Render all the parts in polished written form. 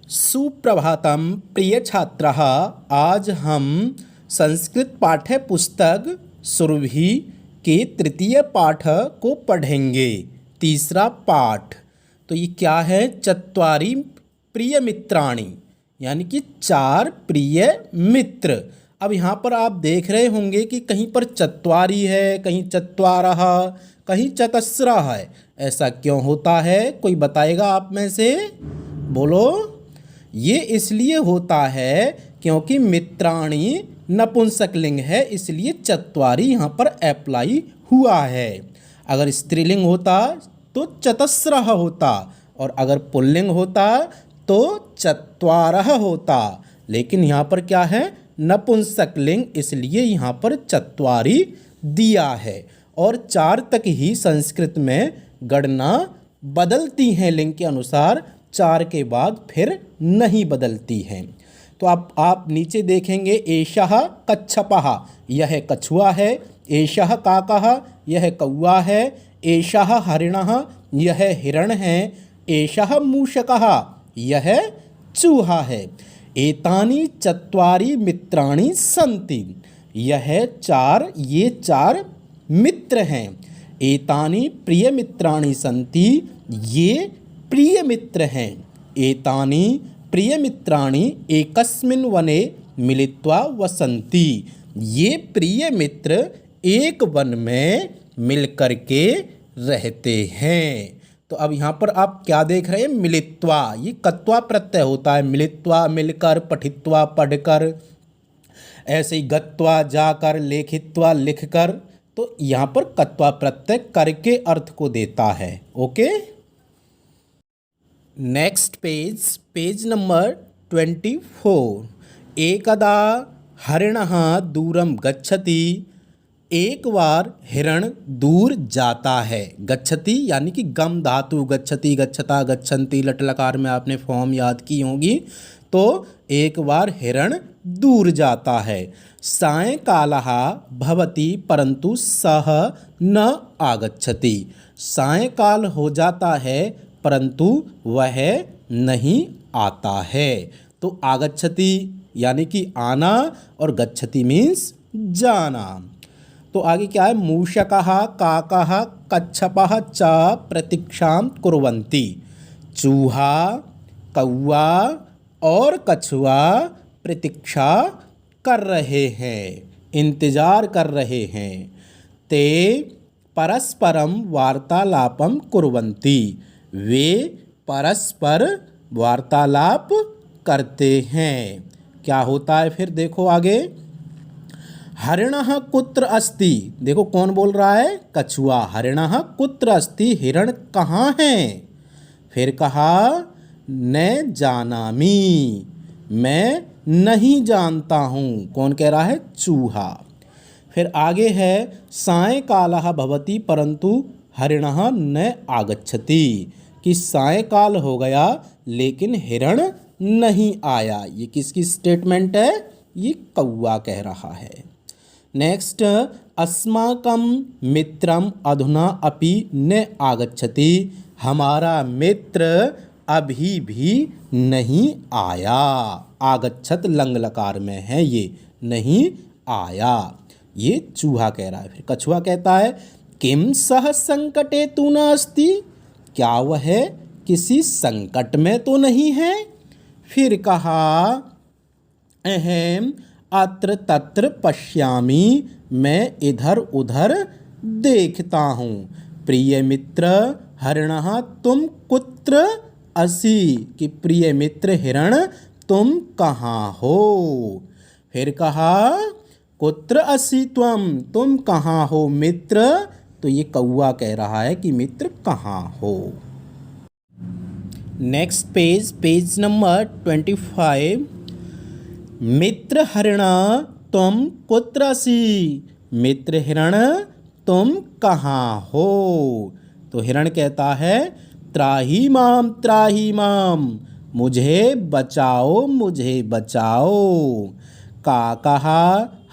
सुप्रभातम प्रिय छात्रः। आज हम संस्कृत पाठ्य पुस्तक सुरभि के तृतीय पाठ को पढ़ेंगे। तीसरा पाठ तो ये क्या है? चत्वारि प्रिय मित्राणि, यानी कि चार प्रिय मित्र। अब यहाँ पर आप देख रहे होंगे कि कहीं पर चत्वारि है, कहीं चत्वारः, कहीं चतस्रः है। ऐसा क्यों होता है? कोई बताएगा आप में से? बोलो। ये इसलिए होता है क्योंकि मित्राणि नपुंसकलिंग है, इसलिए चत्वारि यहाँ पर अप्लाई हुआ है। अगर स्त्रीलिंग होता तो चतस्रः होता, और अगर पुल्लिंग होता तो चत्वारः होता। लेकिन यहाँ पर क्या है? नपुंसकलिंग, इसलिए यहाँ पर चत्वारि दिया है। और चार तक ही संस्कृत में गणना बदलती हैं लिंग के अनुसार, चार के बाद फिर नहीं बदलती हैं। तो आप नीचे देखेंगे, एषः कच्छपः, यह कछुआ है। एषः काकः, यह कौवा है। एषः हरिणः, यह हिरण है। एषः मूषकः, यह चूहा है। एतानि चत्वारि मित्राणि सन्ति, ये चार मित्र हैं। एतानि प्रिय मित्राणि सन्ति, ये प्रिय मित्र हैं। एतानि प्रिय मित्राणि एकस्मिन् वने मिलित्वा वसन्ति, ये प्रिय मित्र एक वन में मिलकर के रहते हैं। तो अब यहाँ पर आप क्या देख रहे हैं? मिलित्वा, ये कत्वा प्रत्यय होता है। मिलित्वा मिलकर, पठित्वा पढ़कर, ऐसे ही गत्वा जाकर, लेखित्वा लिखकर। तो यहाँ पर कत्वा प्रत्यय करके अर्थ को देता है। Okay, next page number 24। एकदा हरिणः दूरम गच्छति, एक बार हिरण दूर जाता है। गच्छति यानी कि गम धातु, गच्छति गच्छता गच्छन्ति, लट लकार में आपने फॉर्म याद की होगी। तो एक बार हिरण दूर जाता है। सायंकालः भवति परंतु सः न आगच्छति, सायंकाल हो जाता है परंतु वह नहीं आता है। तो आगच्छति यानी कि आना, और गच्छति मीन्स जाना। तो आगे क्या है? मूषकः काकः कच्छपः च प्रतीक्षां कुर्वन्ति, चूहा, कौवा और कछुआ प्रतीक्षा कर रहे हैं, इंतज़ार कर रहे हैं। ते परस्परम वार्तालापम कुर्वन्ति, वे परस्पर वार्तालाप करते हैं। क्या होता है फिर? देखो आगे। हरिणः कुत्र अस्ति, देखो कौन बोल रहा है? कछुआ। हरिणः कुत्र अस्ति, हिरण कहाँ है? फिर कहा न जानामि, मैं नहीं जानता हूँ। कौन कह रहा है? चूहा। फिर आगे है सायंकालः भवति परंतु हरिणः न आगच्छति, कि सायंकाल हो गया लेकिन हिरण नहीं आया। ये किसकी स्टेटमेंट है? ये कौवा कह रहा है। नेक्स्ट, अस्माकं मित्रम अधुना अपि न आगच्छति, हमारा मित्र अभी भी नहीं आया। आगच्छत लंग लकार में है, ये नहीं आया। ये चूहा कह रहा है। फिर कछुआ कहता है किम सह संकटे तु न अस्ति, क्या वह किसी संकट में तो नहीं है? फिर कहा अहम अत्र तत्र पश्यामि, मैं इधर उधर देखता हूँ। प्रिय मित्र हरिणः तुम कुत्र असि, कि प्रिय मित्र हिरण तुम कहाँ हो? फिर कहा कुत्र असि त्वम, तुम कहाँ हो मित्र? तो ये कौवा कह रहा है कि मित्र कहाँ हो। Next page number 25। मित्र हरिण तुम कुत्र असि, मित्र हिरण तुम कहाँ हो? तो हिरण कहता है त्राहि माम, मुझे बचाओ, मुझे बचाओ। काकः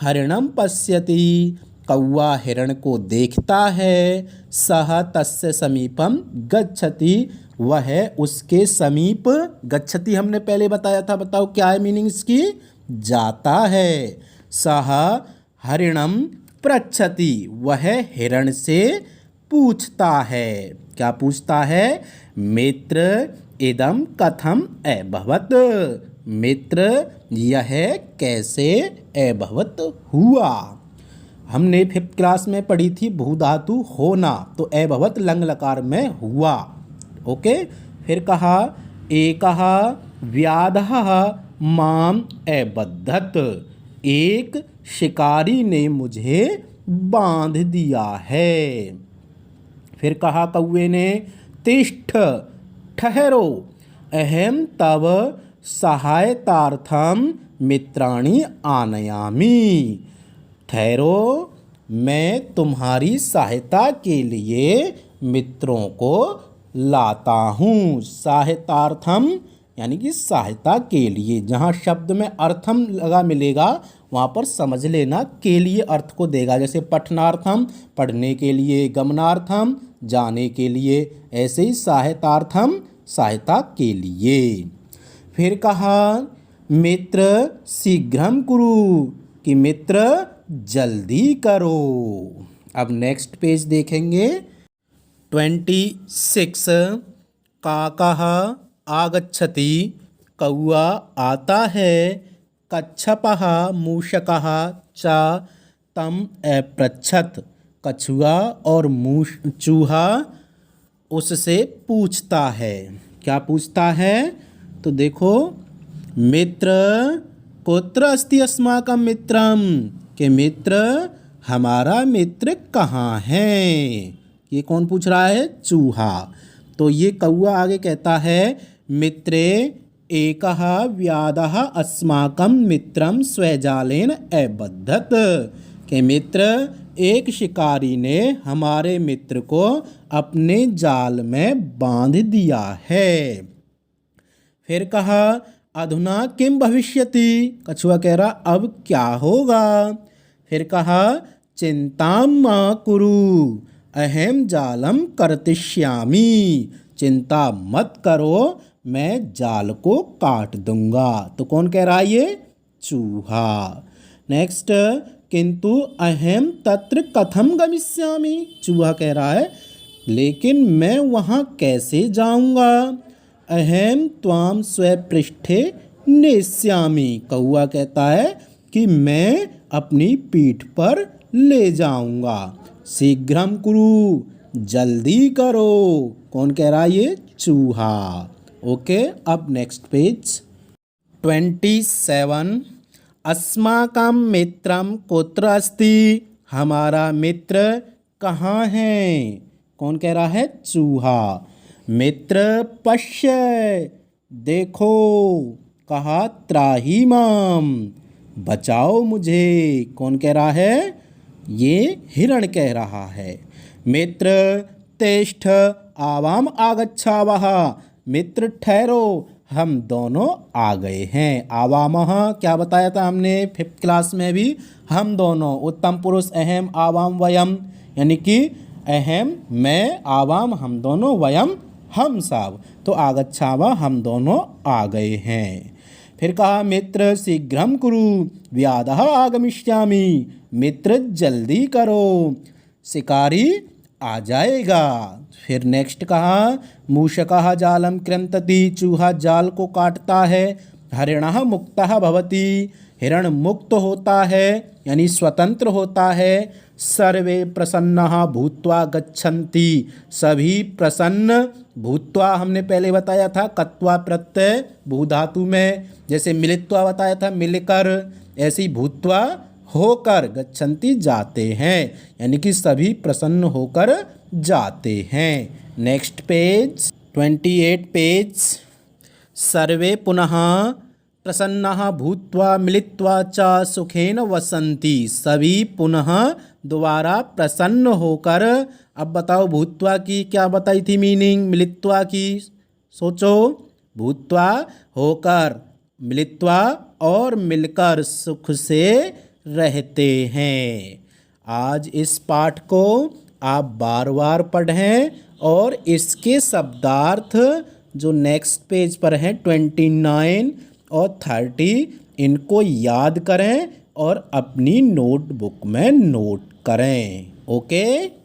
हरिणं पश्यति, कौवा हिरण को देखता है। सह तस्य समीपम गच्छति, वह उसके समीप, गच्छति हमने पहले बताया था, बताओ क्या है मीनिंग इसकी, जाता है। सह हरिणम पृच्छति, वह हिरण से पूछता है। क्या पूछता है, मित्र इदम कथम अभवत, मित्र यह कैसे अभवत हुआ। हमने 5th क्लास में पढ़ी थी भू धातु होना, तो अभवत लंग लकार में हुआ। ओके, फिर कहा एकः व्याधः माम अबद्धत, एक शिकारी ने मुझे बांध दिया है। फिर कहा कौवे ने तिष्ठ, ठहरो, अहम तव सहायतार्थम मित्राणि आनयामि, ठहरो मैं तुम्हारी सहायता के लिए मित्रों को लाता हूँ। सहायतार्थम यानी कि सहायता के लिए, जहाँ शब्द में अर्थम लगा मिलेगा वहाँ पर समझ लेना के लिए अर्थ को देगा। जैसे पठनार्थम पढ़ने के लिए, गमनार्थम जाने के लिए, ऐसे ही सहायतार्थम सहायता के लिए। फिर कहा मित्र शीघ्रम कुरु, कि मित्र जल्दी करो। अब नेक्स्ट पेज देखेंगे 26। काकः आगच्छति, कौआ आता है। कच्छपः मूषकः च तम अपृच्छत, कछुआ और चूहा उससे पूछता है। क्या पूछता है, तो देखो मित्र कुत्र अस्ति अस्माकं मित्रम, के मित्र हमारा मित्र कहाँ है। ये कौन पूछ रहा है, चूहा। तो ये कौआ आगे कहता है मित्रे एकः व्याधः अस्माकं मित्रं स्वजालेन अबद्धत, के मित्र एक शिकारी ने हमारे मित्र को अपने जाल में बांध दिया है। फिर कहा अधुना किम भविष्यति, कछुआ कह रहा अब क्या होगा। फिर कहा चिंतां मा कुरु, अहम जालम कर्तिष्यामि, चिंता मत करो मैं जाल को काट दूंगा। तो कौन कह रहा है, ये चूहा। नेक्स्ट किंतु अहम तत्र कथम गमिष्यामि, चूहा कह रहा है लेकिन मैं वहाँ कैसे जाऊँगा। अहम त्वाम स्वपृष्ठे नेष्यामि, कौआ कहता है कि मैं अपनी पीठ पर ले जाऊँगा। शीघ्रम कुरु, जल्दी करो, कौन कह रहा है, ये चूहा। ओके, अब नेक्स्ट पेज 27। अस्माकं मित्रं कुत्र अस्ति, हमारा मित्र कहाँ है। कौन कह रहा है, चूहा। मित्र पश्य, देखो। कहा त्राहि माम, बचाओ मुझे। कौन कह रहा है, ये हिरण कह रहा है। मित्र तिष्ठ आवाम आगच्छावः, मित्र ठहरो हम दोनों आ गए हैं। आवामः क्या बताया था हमने 5th क्लास में भी, हम दोनों। उत्तम पुरुष अहम आवाम वयम, यानी कि अहम मैं, आवाम हम दोनों, वयम हम सब। तो आगच्छावः हम दोनों आ गए हैं। फिर कहा मित्र शीघ्रम कुरु व्याधः आगमिष्यामि, मित्र जल्दी करो शिकारी आ जाएगा। फिर नेक्स्ट कहा मूषकः जालम कृन्तति, चूहा जाल को काटता है। हरिणः मुक्तः भवति, हिरण मुक्त होता है यानी स्वतंत्र होता है। सर्वे प्रसन्नः भूत्वा गच्छन्ति, सभी प्रसन्न भूत्वा हमने पहले बताया था कत्वा प्रत्यय भू धातु में, जैसे मिलित्वा बताया था मिलकर, ऐसी भूत्वा होकर, गच्छन्ति जाते हैं, यानी कि सभी प्रसन्न होकर जाते हैं। Next page 28 page. सर्वे पुनः प्रसन्नः भूत्वा मिलित्वा च सुखेन वसन्ति, सभी पुनः दोबारा प्रसन्न होकर। अब बताओ भूत्वा की क्या बताई थी मीनिंग, मिलित्वा की सोचो। भूत्वा होकर, मिलित्वा और मिलकर सुख से रहते हैं। आज इस पाठ को आप बार बार पढ़ें और इसके शब्दार्थ जो नेक्स्ट पेज पर हैं 29 और 30 इनको याद करें और अपनी नोटबुक में नोट करें। ओके।